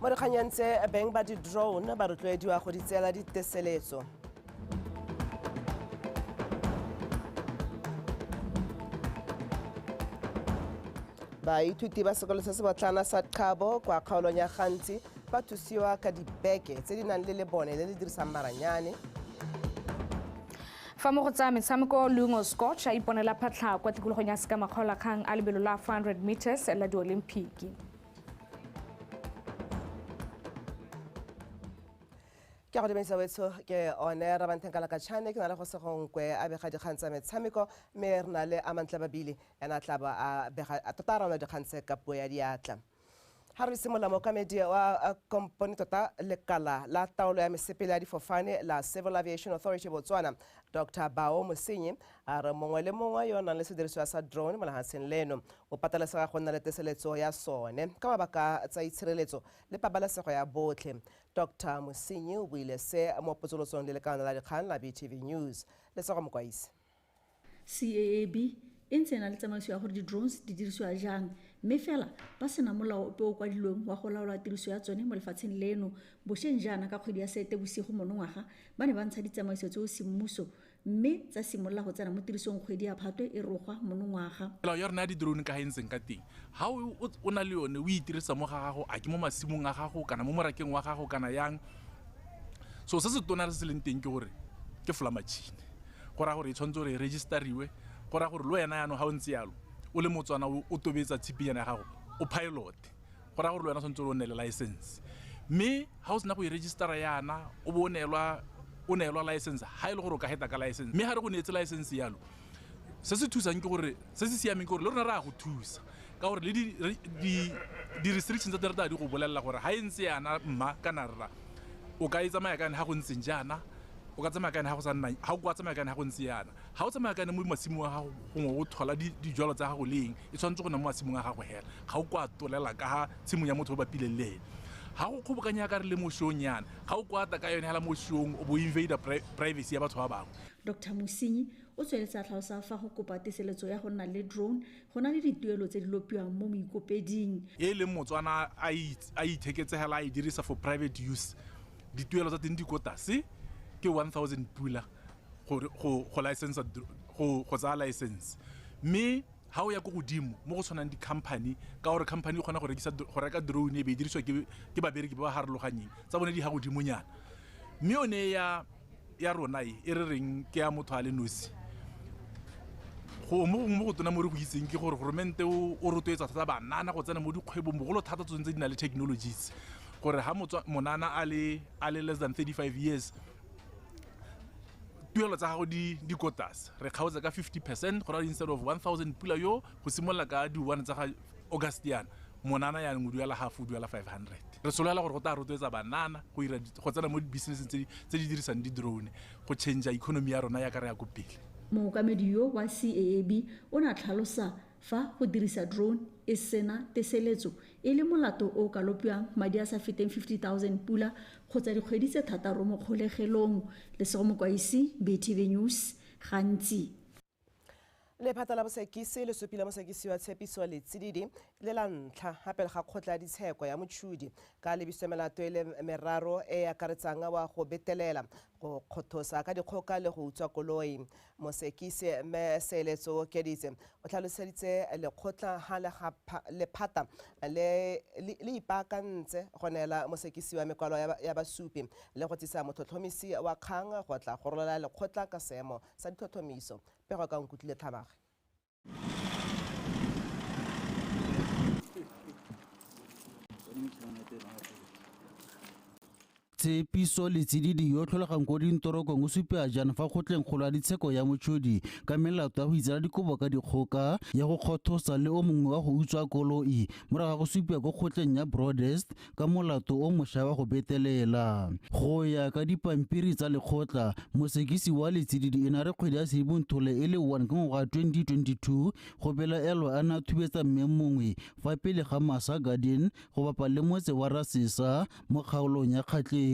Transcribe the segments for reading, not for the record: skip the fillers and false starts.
mo re kganyantse beng ba di-drone ba rotloediwa go di tseela diteseletso. Baithuti ba sekolo se se botlana sa Qhabo kwa kgaolong ya Gantsi ba thusiwa ka dibeke tse di nang le lebone le le dirisang maranyane. Fa mo go tsa metshameko Lungo Scotch a iponela phatlha kwa tikologong ya Sekamakgaolakgang a lebelo la 400 meters la di-Olimpiki. Ke go dimisa wetso ke one Rabanthankala Katshane ke na le go Segonkwe a bega dikgang tsa metshameko mme re na le Amantle Babili ena tla ba a bega tota rona dikgang tse ka puo ya diatla. Ha re simola mookamedi wa kompone tota lekala la taolo ya mesepele ya difofane la Civil Aviation Authority Botswana Dr. Bao Mosenyi a re mongwe le mongwe yo nang le sediriswa sa drone mo lehatsheng leno o patelesega go nna le teseletso ya sone ka mabaka tsa itshireletso le pabalesego ya botlhe. Dr. Mosenyi o buile se mo potsolosong le lekano la dikgang la BTV News le Sego Mokwaisi. CAAB e ntse na le tsamaiso ya gore di-drones di dirisiwa jang mme fela ba sena molao ope o kwadilweng wa go laola tiriso ya tsone mo lefatsheng leno bošeng jaana ka kgwedi ya Seetebosigo monongwaga ba ne ba ntsha ditsamaiso tseo semmuso mme tsa simolola go tsena mo tirisong kgwedi ya Phatwe e rogwa monongwaga. Melao ya rona ya di-drone ka hentseng ka teng ha o na le yone o itirisa mo ga gago a ke mo masimong a gago kana mo morakeng wa gago kana yang so se se tona se leng teng ke gore ke fula machine go ra gore e tshwanetse gore e registeriwe go ra gore lo yena yano ha o ntse yalo o le Motswana o tobetsa tshipinyana ya gago o pilot go ra gore lo yena tshwanetse o nne le license mme ha o sena go e registera yana o bo o neelwa license ha ile gore o ka heta ka license mme ha re go neetse license yalo se se thusang ke gore se se siameng ke gore le rona ra go thusa ka gore le di-restrictions tsa terata di go bolelela gore ha e ntse yana mma kana rra o ka e tsamaya kane ha go ntseng jaana o ka tsamaya kane ha go sa nna ha o ka tsamaya kane ha go ntse yana ha o tsamaya kane mo masimong a gago gongwe o thola dijalo tsa gago leng e tshwanetse go na mo masimong a gago hela ga o kwa tolela ka ha tshimong ya motho o bapileng le ene ha go kgobokanya ka re le mo shong yana ga o kwata ka yone hela mo shong o bo invade privacy ya batho ba bangwe. Dr. Mosenyi o tsweletse a tlhalosa fa go kopa teseletso ya go nna le drone go na le dituelo tse di lopiwang mo moikopeding e leng Motswana a itheketsegela a e dirisa for private use dituelo tsa teng di ko tlase ke 1000 pula go license go tsaya license mme ha o ya go godimo mo go tshwanang di-company ka gore company e kgona go reka drone e be e dirisiwa ke babereki ba ba harologanyeng tsa bone di ha godimonyana mme yone ya rona e re reng ke ya motho a le nosi mo go tona mo re go itseng ke gore goromente o rotloetsa thata banana go tsena mo dikgwebong bogolo thata tse di na le technologies gore ha monana a le less than 35 years tuelo tsa gago di kotas re kgaotsa ka 50% gore instead of 1000 pula yo go simolla ka di-1 tsa ga August yana monana ya ngo duela half o duela 500 re solela gore go ta rotloetsa banana go tsena mo business tse di dirisang di-drone go change economy ya rona ya ka re ya go pele. Mookamedi yo wa CAAB o na tlhalosa fa go dirisa drone e sena teseletso e le molato o ka lopiwang madi a sa feteng 50,000 pula kgotsa dikgwedi tse thataro mo kgolegelong le Sego Mokwaisi BTV News Gantsi. Lephata la bosekisi le supile mosekisi wa Tshepiso Letsididi le la ntlha gape ga kgotla ditsheko ya motšhudi ka lebiso melato le meraro e akaretsang wa go betelela go kgothosa ka dikgoka le go utswa koloi. Mosekisi Meseletso Keditse o tlhaloseditse lekgotla ga lephata le ipaakantse go neela mosekisi wa mekwalo ya basupi le go tsisa motlhotlhomisi wa kgang go tla go rolela lekgotla ka seemo sa ditlhotlhomiso pego ka Nkutlile Tlhabage. Tshepiso Letsididi yo tlholegang ko dintorokong o supea jana fa kgotleng kgolo ya ditsheko ya motšhodi ka melato ya go itseela dikobo ka dikgoka ya go kgothosa le o mongwe wa go utswa koloi morago go supea ko kgotleng ya Broadest ka molato o mošwa wa go betelela. Go ya ka dipampiri tsa lekgotla mosekisi wa Letsididi e na re kgwedi ya Sedimonthole e le 1 ka ngwaga 2022 go belaelwa a na thubetsa mme mongwe fa pele ga Masa Garden go bapa le motse wa Rasesa mo kgaolong ya Kgatleng.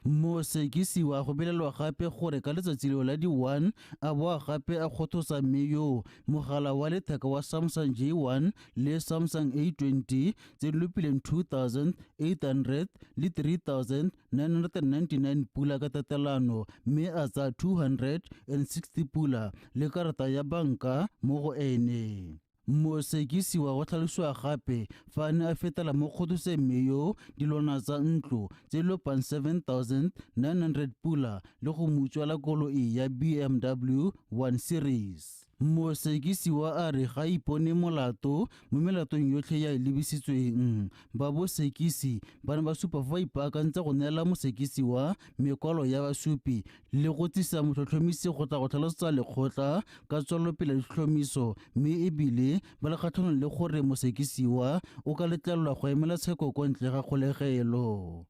Mosekisiwa go belelwa gape gore ka letsatsi leo la di-1 a boa gape a kgothosa mme yo mogala wa letheka wa Samsung J1 le Samsung A20 tse di lopileng 2,800 le 3,999 pula ka tatelano mme a tsa 260 pula le karata ya banka mo go ene. Mosekisiwa go tlhalosiwa gape fa a ne a fetela mo kgothoseng meyo dilwana tsa ntlo tse lopang 7,900 pula le go mo utswela koloi ya BMW 1 Series. Mosekisiwa a re ga ipone molato mo melatong yotlhe ya e lebisitsweng. Ba bosekisi ba ne ba supa fa ba ipaakantsa go neela mosekisiwa mekwalo ya basupi le go tsisa motlhotlhomisi go tla go tlhalosetsa lekgotla ka tswelelopele ya ditlhomiso mme ebile ba le kgatlhanong le gore mosekisiwa o ka letlelelwa go emela tsheko ko ntle ga kgolegelo.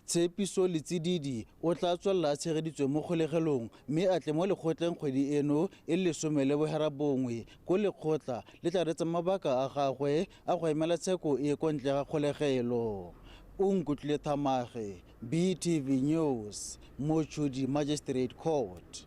Tshepiso Letsididi o tla tswelela a tshegeditswe mo kgolegelong mme a tle mo lekgotleng kgwedi eno e le 11 ko lekgotla le tla retsa mabaka a gagwe a go emela tsheko e ko ntle ga kgolegelo. O Nkutlile Thamaga, BTV News, Mochudi Magistrate Court.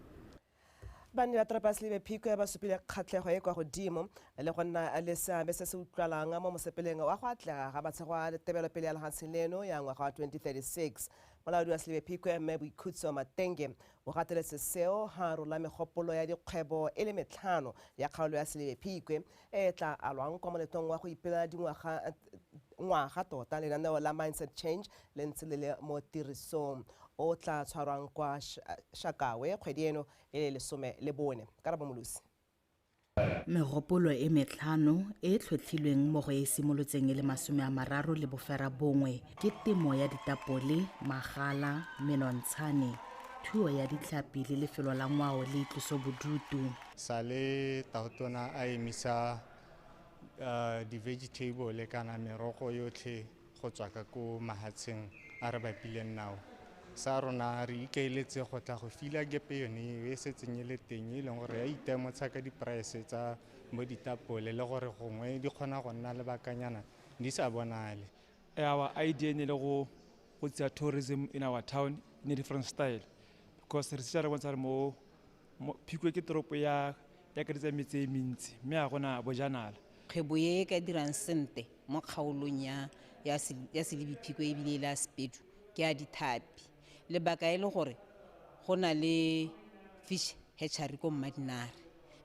Banni ba Trapas le Phiko ba supile kgatlhego e kwa godimo le go nna le seabe se se utlwalang mo mosepeleng wa go atlega ga batshegwa le tebelopele ya lehanseng leno ya ngwaga wa 2036. Molaodi wa Selebe Phiko mme Boikhutso Matenge o gateletse seo ha rola megopolo ya dikgwebo e le metlhano ya kgaolo ya Selebe Phiko e tla alwang kwa moletong wa go ipela ngwaga tota lenaneo la mindset change le ntse le mo tirisong o tla tshwarwang kwa Shakawe kgwedi eno e le 14. Karabo Molusi. Megopolo e metlhano e tlhotlhilweng mo go e simolotseng e le 31 ke temo ya ditapole, magala, menontsane, thuo ya ditlhapi le lefelo la ngwao le itlosobodutu. Sale tautona a emisa di-vegetable kana merogo yotlhe go tswa ka ko mahatsheng a re bapileng nao. Sa rona re ikaeletse go tla go fila gepe yone e setseng e le teng e leng gore ya itemotsa ka di-price tsa mo ditapole le gore gongwe di kgona go nna le bakanyana di sa bonale. Our idea ne le go tsa tourism in our town in a different style because re se re bontsa mo Phiko ke toropo ya ka ditsa metse e mentsi mme a gona bojanala. Kgwebo e ka dirang sente mo kgaolong ya Selebi Phiko e bile la Spedu ke a dithapi. Lebaka e le gore go na le fish hatchery ko Mmadinare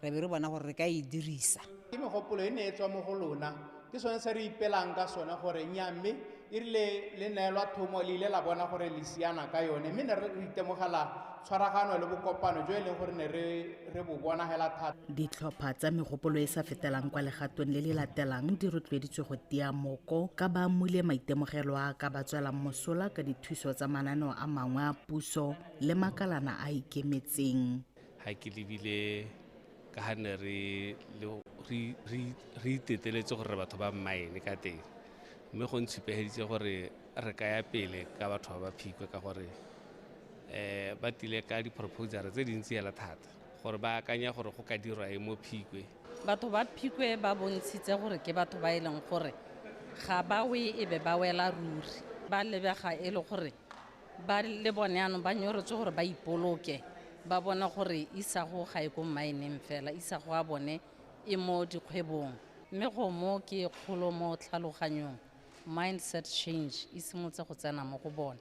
re be re bona gore re ka e dirisa. Ke megopolo e ne e tswa mo go lona ke sone se re ipelang ka sona gore nyamme e rile le neelwa thomo le ile la bona gore le siana ka yone mme ne re itemogela tshwaragano le bokopano jo e leng gore ne re bo bona hela thata. Ditlhopha tsa megopolo e sa fetelang kwa legatong le le latelang di rotloeditswe go tia moko ka ba mmule maitemogelo a ka ba tswelang mosola ka dithuso tsa mananeo a mangwe a puso le makalana a ikemetseng. Ha ke lebile ka ha ne re iteteletse gore batho ba mmaene ka teng mme go ntshupegeditse gore re ka ya pele ka batho ba Phiko ka gore ba tile ka di-proposal tse dintsi hela thata gore ba akanya gore go ka dirwa e mo Phiko. Batho ba Phiko ba bontshitse gore ke batho ba e leng gore ga ba we e be ba wela ruri ba lebega e le gore ba le bone ano ba nyoretse gore ba ipoloke ba bona gore isago ga e ko maineng fela isago a bone e mo dikgwebong mme go mo ke kgolo mo tlhaloganyong mindset change e simotse go tsena mo go bona.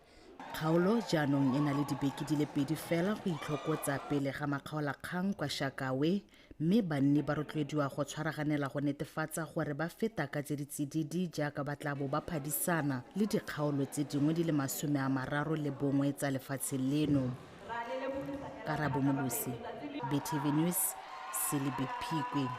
Kgaolo jaanong e na le dibeke di le 2 fela go itlhokotsa pele ga makgaolakgang kwa Shakawe mme banni ba rotloediwa go tshwaraganela go netefatsa gore ba feta ka tse ditsididi jaaka ba tla bo ba phadisana le dikgaolo tse dingwe di le 31 tsa lefatshe leno. Karabo Molusi, BTV News, Selebi Phiko.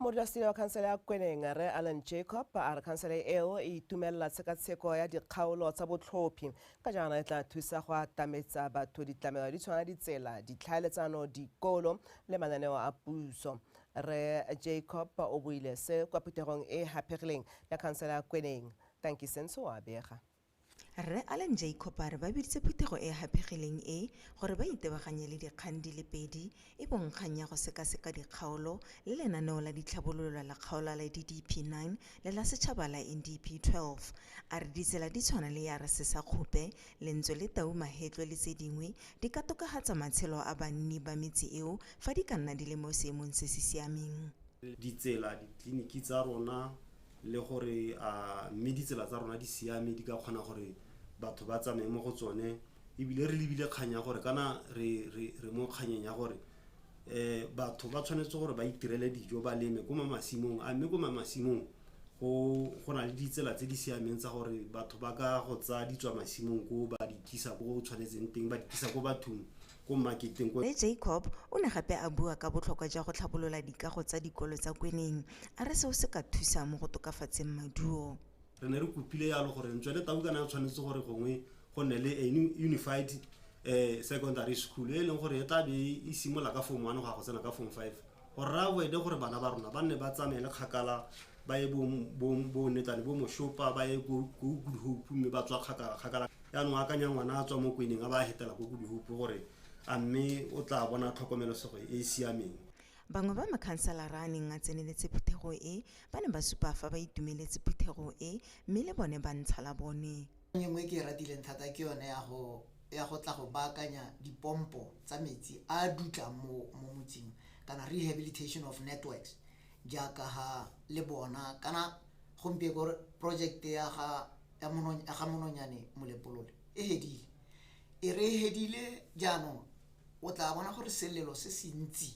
Modulasetulo wa khansele ya Kweneng re Alan Jacob a re khansele eo e itumelela tshekatsheko ya dikgaolo tsa botlhophi ka jaana e tla thusa go atametsa batho ditlamelo di tshwana ditsela ditlhaeletsano dikolo le mananeo a puso. Re Jacob o buile se kwa phuthegong e hapegileng ya khansele ya Kweneng. Tanki Senso wa bega. Rre Allen Jacob a re ba biditse phuthego e hapegileng gore ba itebaganye le dikgang di le pedi e bong kgang ya go sekaseka dikgaolo le lenaneo la ditlhabololo la kgaolo la DDP9 le la setšhaba la NDP 12. A re ditsela di tshwana le ya re Sesa Khupe, Lentswe le Tau Mahetlo le tse dingwe di ka tokagatsa matshelo a banni ba metse eo fa di ka nna di le mo seemong se se siameng. Ditsela ditleliniki tsa rona le gore mme ditsela tsa rona di siame di ka kgona gore batho ba tsamaye mo go tsone ebile re lebile kganya gore kana re mo kganyeng ya gore batho ba tshwanetse gore ba itirele dijo ba leme ko mamasimong mme ko mamasimong go na le ditsela tse di siameng tsa gore batho ba ka go tsa ditswa masimong ko ba di tlisa ko tshwanetseng teng ba di tlisa ko bathong ko marketeng ko. Le Jacob o ne gape a bua ka botlhokwa jwa go tlhabolola dikago tsa dikolo tsa kweneng a re seo se ka thusa mo go tokafatseng maduo. Re ne re kopile yalo gore Ntswe le Tau kana tshwanetse gore gongwe go nne le unified secondary school e leng gore e tla be e simola ka form 1 go tsena ka form 5 gore ra boede gore bana ba rona ba nne ba tsamaye le kgakala ba ye bo netane bo Moshopa ba ye go Good Hope mme ba tswa kgakala ya no akanya ngwana a tswa mo kweneng a ba hetela go Good Hope gore a mme o tla bona tlhokomelosego e siameng. Bangwe ba makhanselara a neng a tseneletse phuthego ba ne ba supa fa ba itumeletse phuthego mme le bone ba ntsha la bone. Nngwe ke ratileng thata ke yone ya go tla go baakanya dipompo tsa metsi a dutla mo motseng kana rehabilitation of networks jaaka ha le bona kana gompieko project ya ga Mononyane Molepolole e re hedile jaanong o tla bona gore selelo se se ntsi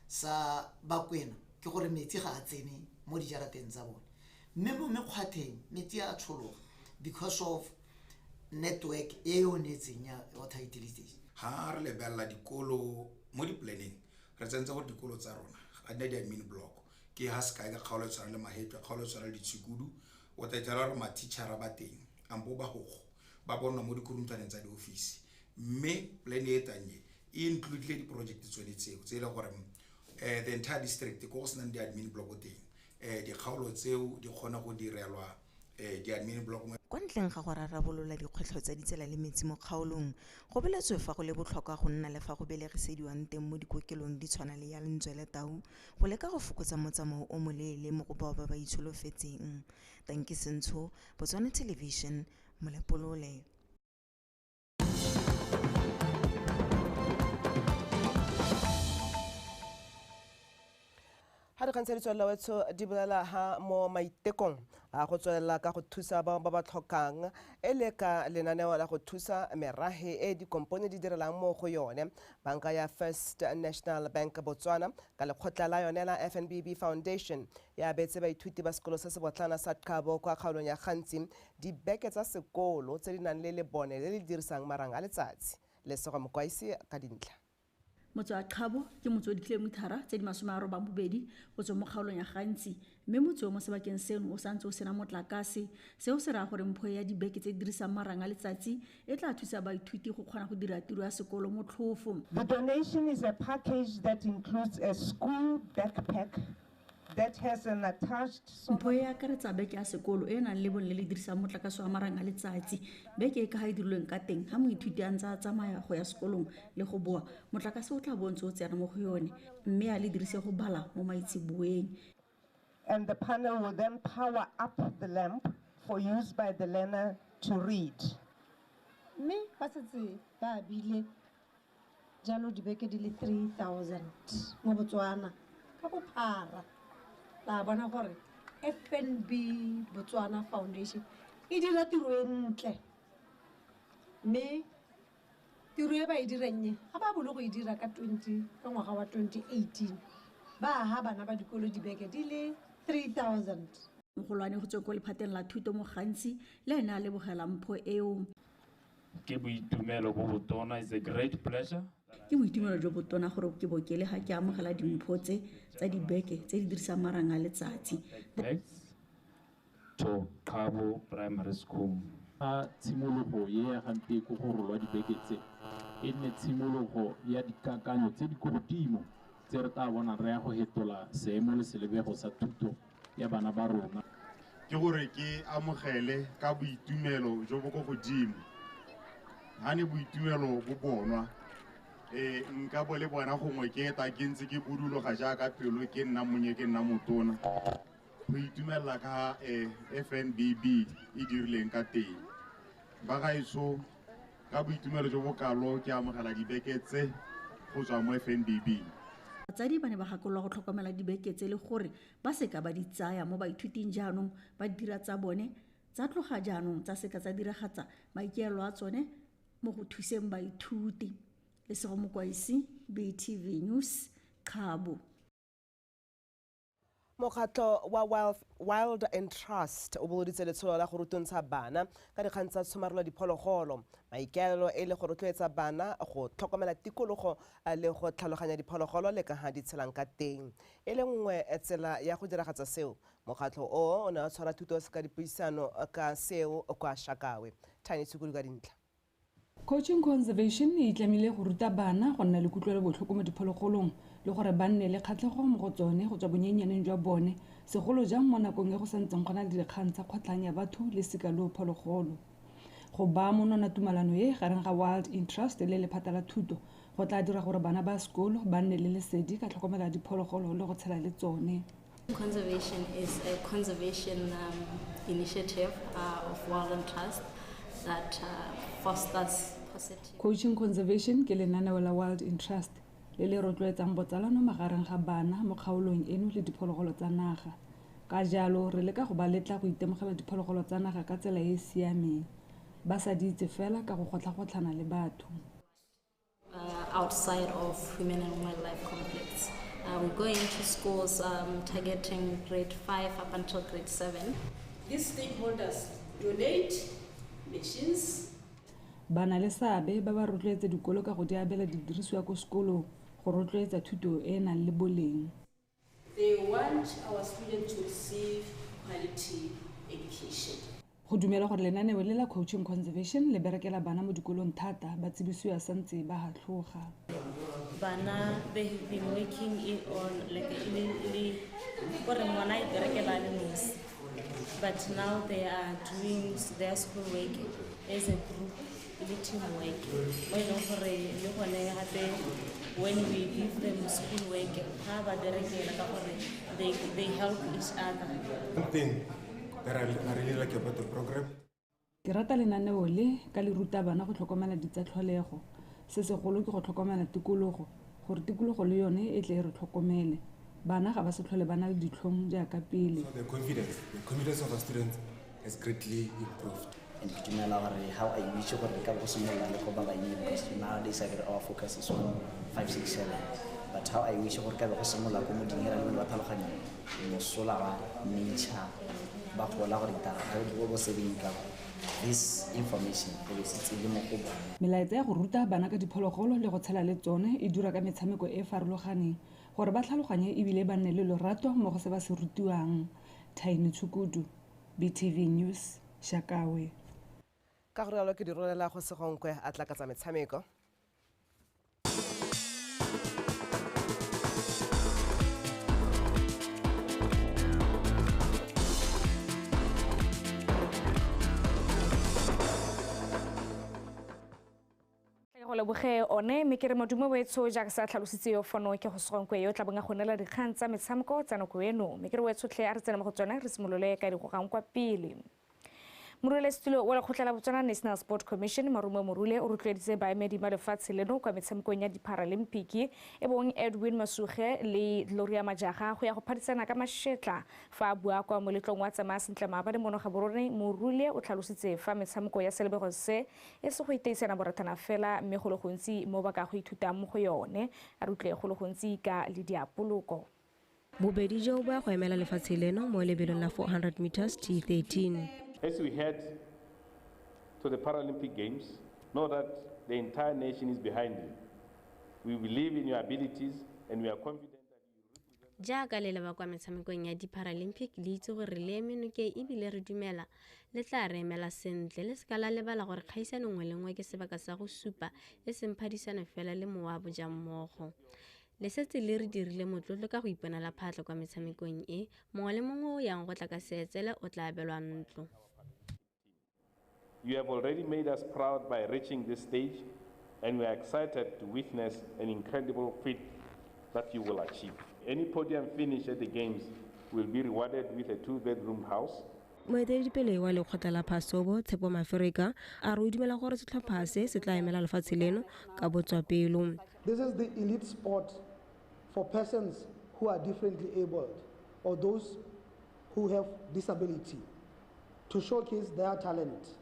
sa Bakwena ke gore metsi ga a tsene mo dijarateng tsa bone mme mo mekgwatheng metsi a tshologa because of network e onetseng ya water utility. Ha re lebella dikolo mo di-planning re tsentse gore dikolo tsa rona ga nne di-admin block ke ha se kae ka kgaolo tshwana le Mahetlo kgaolo tshwana le Ditshikudu o tla tla re matitšhara ba teng ambo ba gogo ba bona mo dikuruntwaneng tsa di-office mme plan e tanye e include le di-project tsone tseo tse e le gore the entire district go sena di-admin block teng dikgaolo tseo di kgona go direlwa di-admin block. Kwa ntleng ga go rarabolola dikgwetlho tsa ditsela le metsi mo kgaolong go beletswe fa go le botlhokwa go nna le fa go belegisediwang teng mo dikokelong di tshwana le ya Lentswe le Tau go leka go fokotsa motsamao o moleele mo go bao ba ba itsholofetseng. Tanki Sentsho, Botswana Television, Molepolole. Ha re kantse ditso lawetso di bolela ha mo maitekong a go tswelela ka go thusa ba ba tlhokang ele ka lenaneo la go thusa merahe e dikompone di direlang mo go yone. Banka ya First National Bank Botswana ka lekgotla la yone la FNBB Foundation ya betse baithuti ba sekolo se se botlana sa Qhabo kwa kgaolong ya Gantsi dibeke tsa sekolo tse di nang le lebone le le dirisang marang a letsatsi. Lesego Mokwaisi ka dintlha. Motso a Qhabo ke motso di kilometara tse di 82 go tswa mo kgaolong ya Gantsi mme motso mo sebakeng seno o santse o sena motlakase seo se ra gore mpho ya dibeke tse di dirisang marang a letsatsi e tla thusa baithuti go kgona go dira tiro ya sekolo mo tlhofo. The donation is a package that includes a school backpack that has an attached mpho ya akaretsa beke ya sekolo e nang le bonle le dirisang motlakase wa marang a letsatsi beke e ka ga e dirilweng ka teng ha moithuti a ntse a tsamaya go ya sekolong le go boa motlakase o tla bontse o tsena mo go yone mme a le dirise go bala mo maitsibueng. And the panel will then power up the lamp for use by the learner to read. Me ba setse ba bile jalo dibeke di le 3000 mo Botswana ka bophara. La bona gore FNB Botswana Foundation e dira tiro e ntle mme tiro e ba e direng ga ba bolo go e dira ka ngwaga wa 2018 ba ha bana ba dikolo dibeke di le 3000. Mogolwane go tswa go lephateng la thuto mo Gantsi le ena a lebogela mpho eo. Ke boitumelo bo botona, is a great pleasure. Ke boitumelo jo botona gore ke bokele ha ke amogela dimpho tse tsa dibeke tse di dirisang marang a letsatsi. To Qhabo Primary School. A tshimologo ye ya gante go go rolwa dibeke tse e nne tshimologo ya dikakanyo tse di go godimo tse re tla bona re ya go hetola seemo le selebego sa thuto ya bana ba rona. ke gore ke amogele ka boitumelo jo bo go godimo ha ne boitumelo bo bonwa nka bo le bona gongwe ke eta ke ntse ke buduloga jaaka pelo ke nna monye ke nna motona go itumelela ka FNBB e dirileng ka teng ba gaetso ka boitumelo jo bo kalo ke amogela dibeke tse go tswa mo FNBB. Batsadi ba ne ba gakolola go tlhokomela dibeke tse le gore ba seka ba di tsaya mo baithuting jaanong ba dira tsa bone tsa tloga jaanong tsa seka tsa diragatsa maikaelelo a tsone mo go thuseng baithuti. Lesego Mokwaisi, BTV News, Kabo. Mokgatlo wa Wild and Trust o boloditse letsholo la go rutontsha bana ka dikgang tsa tshomarelo diphologolo. Maikaelelo e le go rotloetsa bana go tlhokomela tikologo le go tlhaloganya diphologolo le ka ga di tshelang ka teng. E le nngwe tsela ya go diragatsa seo, mokgatlo o ne a tshwara thuto ka dipuisano ka seo kwa Shakawe. Tiny Tsukulu ka dintlha. Coaching Conservation e itlamile go ruta bana go nna le kutlwelo botlhoko mo diphologolong le gore ba nne le kgatlhego mo go tsone go tswa bonyenyaneng jwa bone segolo jang mo nakong e go santseng go na le dikgang tsa kgotlang ya batho le sekalo phologolo. Go ba monona tumalano e gareng ga Wild and Trust le lephata la thuto go tla dira gore bana ba sekolo ba nne le lesedi ka tlhokomela diphologolo le go tshela le tsone. Conservation is a conservation initiative of Wild and Trust that fosters positive. Coaching Conservation ke lenaneo la Wild and Trust le le rotloetsang botsalano magareng ga bana mo kgaolong eno le diphologolo tsa naga. Ka jalo re leka go ba letla go itemogela diphologolo tsa naga ka tsela e e siameng ba sa di itse fela ka go gotlhagotlhana le batho. Outside of human and wildlife conflicts. We go into schools targeting grade 5 up until grade 7. These stakeholders donate machines. Bana le seabe ba ba rotloetsa dikolo ka go di abela didirisiwa ko sekolong go rotloetsa thuto e e nang le boleng. They want our students to receive quality education. Go dumela gore lenaneo le la Coaching Conservation le berekela bana mo dikolong thata ba tsebisiwa santse ba hatloga. Bana they have been working on like gore mona I berekela le nosi, but now they are doing their school work as a group. Teamwork. When we give them school work, they help each other. One thing that I really like about the program. Ke rata lenaneo le ka le ruta bana go tlhokomela ditsatlholego. Se segolo ke go tlhokomela tikologo, gore tikologo le yone e tle e re tlhokomele. Bana ga ba se tlhole bana le ditlhong jaaka pele. The confidence of our students has greatly improved. And how I wish because nowadays our focus is on 5, 6, 7. But how I wish this information melaetsa ya go ruta bana ka diphologolo le go tshela le tsone e dira ka metshameko e farologaneng gore ba tlhaloganye ebile ba nne le lorato mo go se ba se rutiwang. Tiny Tshukudu, BTV News, Shakawe. Ka go rialo ke di rolela go Segonkwe a tla ka tsa metshameko. Go leboge one me ke re modumo wetso jaaka sa tlhalositse yo fono ke go Segonkwe yo tla bonga go nela dikgang tsa metshameko tsa nako eno me ke re wetso tle a re tsena mo go tsona re simolole ka digogang kwa pele. Morule stulo wa lekgotla la Botswana National Sport Commission Marumo Morule o rotloeditse baemedi ba lefatshe leno kwa metshamekong ya di-Paralympic e bong Edwin Masuge le Gloria Majaga go ya go phadisana ka mashetla fa a bua kwa moletlong wa tsamaya sentle maabane mono ga borone. Morule o tlhalositse fa metshameko ya selebego se e se go iteisana boratana fela mme go le gontsi mo ba ka go ithuta mo go yone a rutle go le gontsi ka le diapoloko. Bobedi jo ba go emela lefatshe leno mo lebelong la 400 meters T13. As we head to the Paralympic Games, know that the entire nation is behind you. We believe in your abilities and we are confident that you jaaka le leba kwa metshamekong ya di-Paralympic le itse gore le emenoke ebile re dumela le tla re emela sentle le seka la lebala gore kgaisano nngwe le nngwe ke sebaka sa go supa e seng phadisano fela le moabo ja mmogo. le setse le re dirile motlotlo ka go iponela phatlho kwa metshamekong e mongwe le mongwe o yang go tla ka seetsele o tla abelwa ntlo. You have already made us proud by reaching this stage, and we are excited to witness an incredible feat that you will achieve. Any podium finish at the Games will be rewarded with a 2-bedroom house. Moeteledipele wa lekgotla la Phasobo Tshepo Mafereka a re o dumela gore setlhopha se se tla emela lefatshe leno ka botswapelo. This is the elite sport for persons who are differently abled or those who have disability to showcase their talent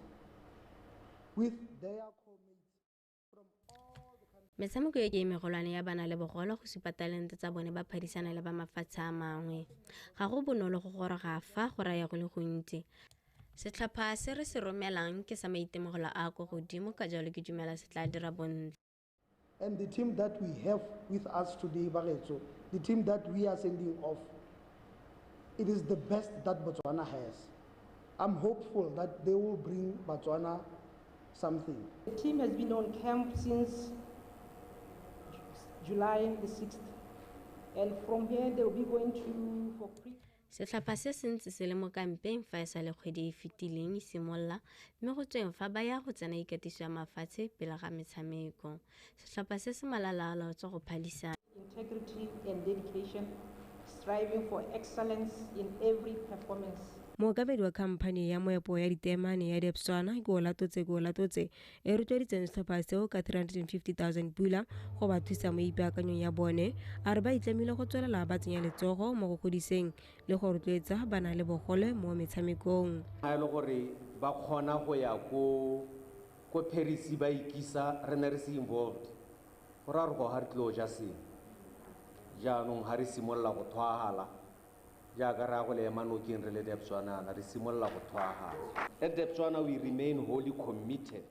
with their Metshameko e ke megolwane ya bana le bogole go supa talente tsa bone ba phadisana le ba mafatshe a mangwe. Ga go bonolo go goroga fa go raya go le gontsi. Setlhopha se re se romelang ke sa maitemogelo a go godimo ka jalo ke dumela se tla dira bontle. And the team that we have with us today, Baretso, the team that we are sending off, it is the best that Botswana has. I'm hopeful that they will bring Botswana something. The team has been on camp since July the 6th, and from here they will be going to for pre. Setlhopha se sentse se le mo kampeng fa e sa le kgwedi e fetileng e simolola mme go tsweng fa ba ya go tsena ikatiso ya mafatshe pele ga metshameko. Setlhopha se se malala-a-laotswe go phalisa integrity and dedication, striving for excellence in every performance. Mookabedi wa khamphane ya moepo ya ditemane ya Debswana ke o latotse e rotloeditseng setlhopha seo ka 350,000 pula go ba thusa mo ipaakanyong ya bone a re ba itlamile go tswelela ba tsenya letsogo mo go godiseng le go rotloetsa bana le bogole mo metshamekong. Ha ile gore ba kgona go ya ko Paris ba ikisa re ne re se involved go ra re go ha re tlo ja se jaanong ha re simolla go thwahala. At Debswana, we remain wholly committed.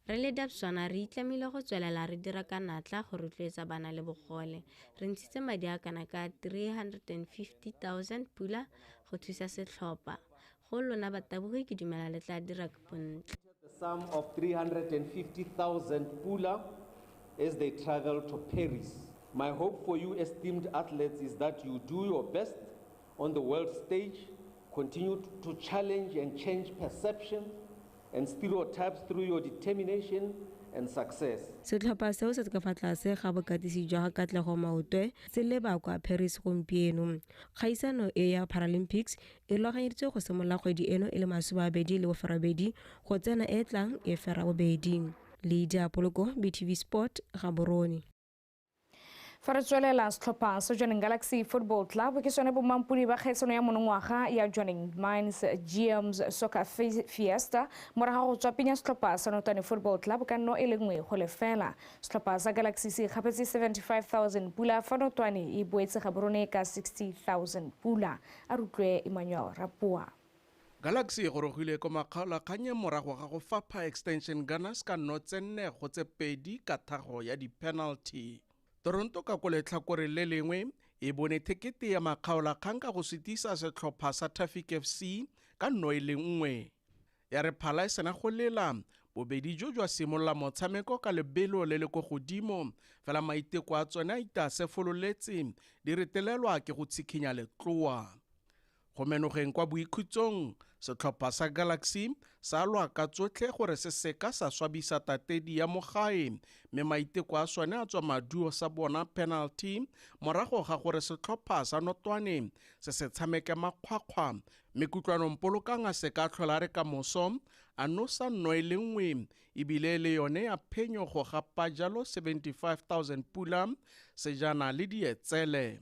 Re le Debswana re itlamile go tswelela re dira ka natla go rotloetsa bana le bogole. Re ntshitse madi a kana ka 350,000 pula go thusa setlhopha. Go lona batabogi ke dumela le tla dira bontle. The sum of 350,000 pula as they travel to Paris. My hope for you esteemed athletes is that you do your best on the world stage, continue to challenge and change perception and stereotypes through your determination and success. Setlhopha seo se ka fa tlase ga bokatisi jwa ga Katlego Maotwe se leba kwa Paris gompieno. Kgaisano e ya Paralympics e loganyeditswe go simolola kgwedi eno e le 20 go tsena e tlang e fera bobedi. Lydia Poloko, BTV Sport, Gaborone. Fa re tswelela setlhopha sa Joining Galaxy Football Club ke sone bomampudi ba kgaisano ya monongwaga ya Joining Mines GM's Soccer Fiesta morago go tswa penya setlhopha sa Notwane Football Club ka no e le nngwe go lefela. Setlhopha sa Galaxy se gapetse 75,000 pula fa Notwane e boetse Gaborone ka 60,000 pula. A rutlwe Emmanuel Rapua. Galaxy e gorogile ko makgaola kganye morago ga go fapha Extension Gunners ka no tsenne go tse pedi ka thago ya di-penalty. Toronto ka ko letlhakore le lengwe e bone tekete ya makgaola kgang ka go setisa setlhopha sa Traffic FC ka no e le nngwe. Ya re phala e sena go lela bobedi jo jwa simolola motshameko ka lebelo le le go godimo fela maiteko a tsone a ita se fololetse di retelelwa ke go tshikhinya letloa. Go menogeng kwa boikhutsong setlhopha sa Galaxy sa lwa ka tsotlhe gore se seka sa swabisa tatedi ya mogae mme maiteko a sone a tswa maduo sa bona penalty morago ga gore setlhopha sa Notwane se se tshameke makgwakgwa mme kutlwanompolokang a se ka tlhola re ka moso a no sa no e le nngwe ebile le yone ya phenyo go gapa jalo 75,000 pula sejana le dietsele.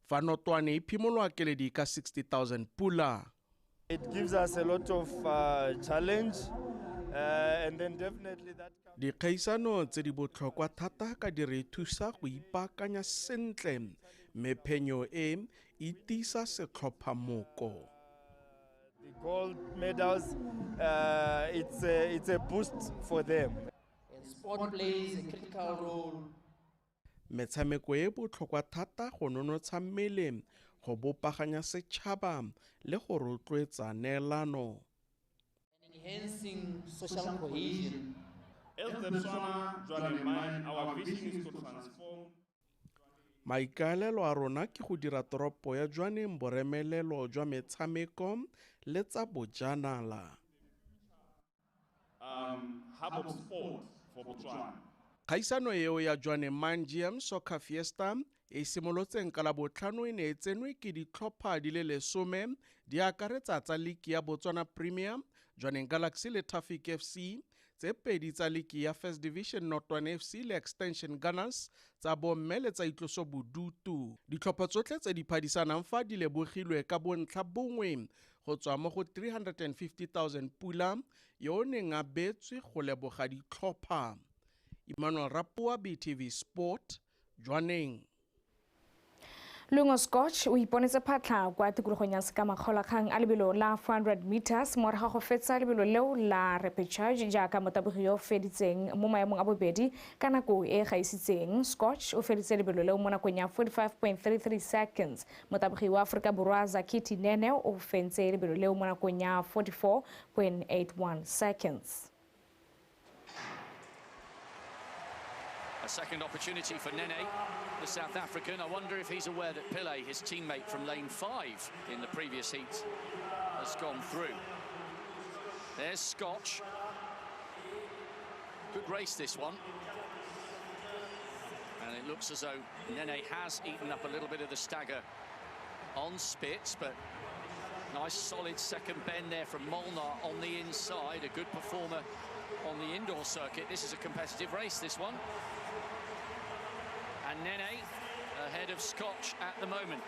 Fa Notwane e phimolwa keledi ka 60,000 pula. It gives us a lot of challenge and then definitely that dikgaisano tse di botlhokwa thata ka di re thusa go ipaakanya sentle mme phenyo e itisa setlhopha moko. The gold medals, it's a boost for them. And sport plays a critical role. Metshameko e botlhokwa thata go nonotsha mmele go bopaganya setšhaba le go rotloetsa neelano. Enhancing social cohesion. As the Botswana Joining Mine, our vision is to transform Maikaelelo a rona ke go dira toropo ya Jwaneng boremelelo jwa metshameko le tsa bojanala. Hub of sport for Botswana. Kgaisano eo ya Jwaneng Mangiam Soccer Fiesta e simolotseng ka la botlhano e ne e tsenwe ke ditlhopha di le 10 di akaretsa tsa liki ya Botswana Premier, Jwaneng Galaxy le Tafik FC, tse pedi tsa liki ya First Division Notwane FC le Extension Gunners, tsa bomme le tsa itloso bodutu. Ditlhopha tsotlhe tse di phadisanang fa di lebogilwe ka bontlha bongwe go tswa mo go 350,000 pula yo o neng a beetswe go leboga ditlhopha. Emmanuel Rapua, BTV Sport, Jwaneng. Lungo Scotch o iponetse phatlha kwa tikologong ya Sekamakgolakgang a lebelo la 400 meters morago go fetsa lebelo leo la repechage jaaka motabogi yo feditseng mo maemong a bobedi ka nako e gaisitseng. Scotch o feditse lebelo leo mo nakong ya 45.33 seconds. Motabogi wa Aforika Borwa Zakiti Nene o fentse lebelo leo mo nakong ya 44.81 seconds. A second opportunity for Nene, the South African. I wonder if he's aware that Pillay, his teammate from lane 5 in the previous heat, has gone through. There's Scotch. Good race, this one. And it looks as though Nene has eaten up a little bit of the stagger on Spitz, but nice solid second bend there from Molnar on the inside. A good performer on the indoor circuit. This is a competitive race, this one. And Nene ahead of Scotch at the moment.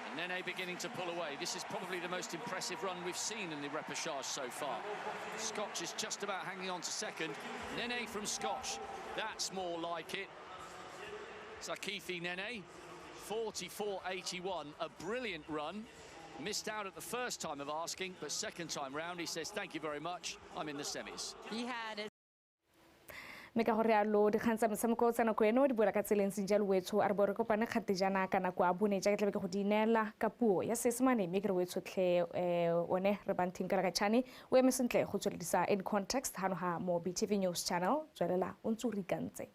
And Nene beginning to pull away. This is probably the most impressive run we've seen in the repechage so far. Scotch is just about hanging on to second. Nene from Scotch, that's more like it. Sakithi Nene, 44.81, a brilliant run. Missed out at the first time of asking, but second time round he says, thank you very much, I'm in the semis. He had Meka gore a lo dikgang tsa metshameko tsa nako eno di boela ka tseleng Sinjalo Wetso a re bo re kopane kgatejana ka nako a bone ja ke tlabe ke go dinela ka puo ya Seesimane mme ke re Wetso tle one re banting ka la tshane o eme sentle go tsweledisa in context hano ha mo BTV News Channel tswelela o ntse o rikantse.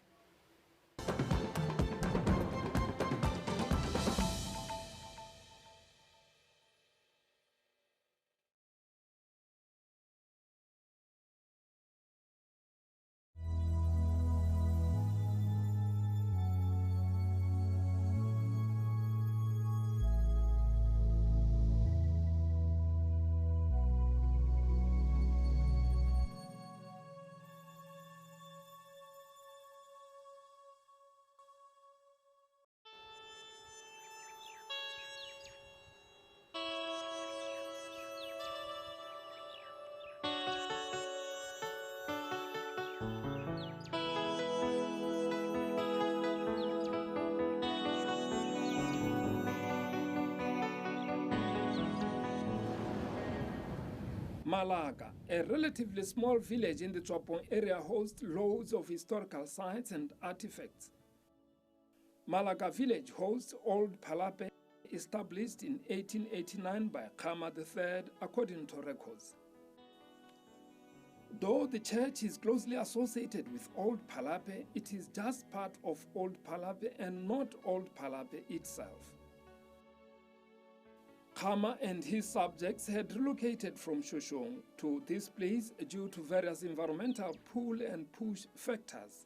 Malaga, a relatively small village in the Tswapong area, hosts loads of historical sites and artifacts. Malaga village hosts Old Palape, established in 1889 by Khama III, according to records. Though the church is closely associated with Old Palape, it is just part of Old Palape and not Old Palape itself. Khama and his subjects had relocated from Shoshong to this place due to various environmental pull and push factors.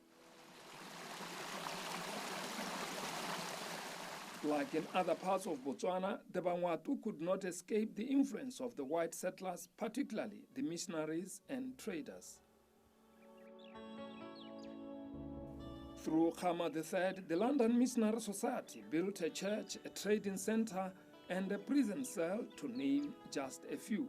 Like in other parts of Botswana, the Bangwatu could not escape the influence of the white settlers, particularly the missionaries and traders. Through Khama III, the London Missionary Society built a church, a trading center, and a prison cell, to name just a few.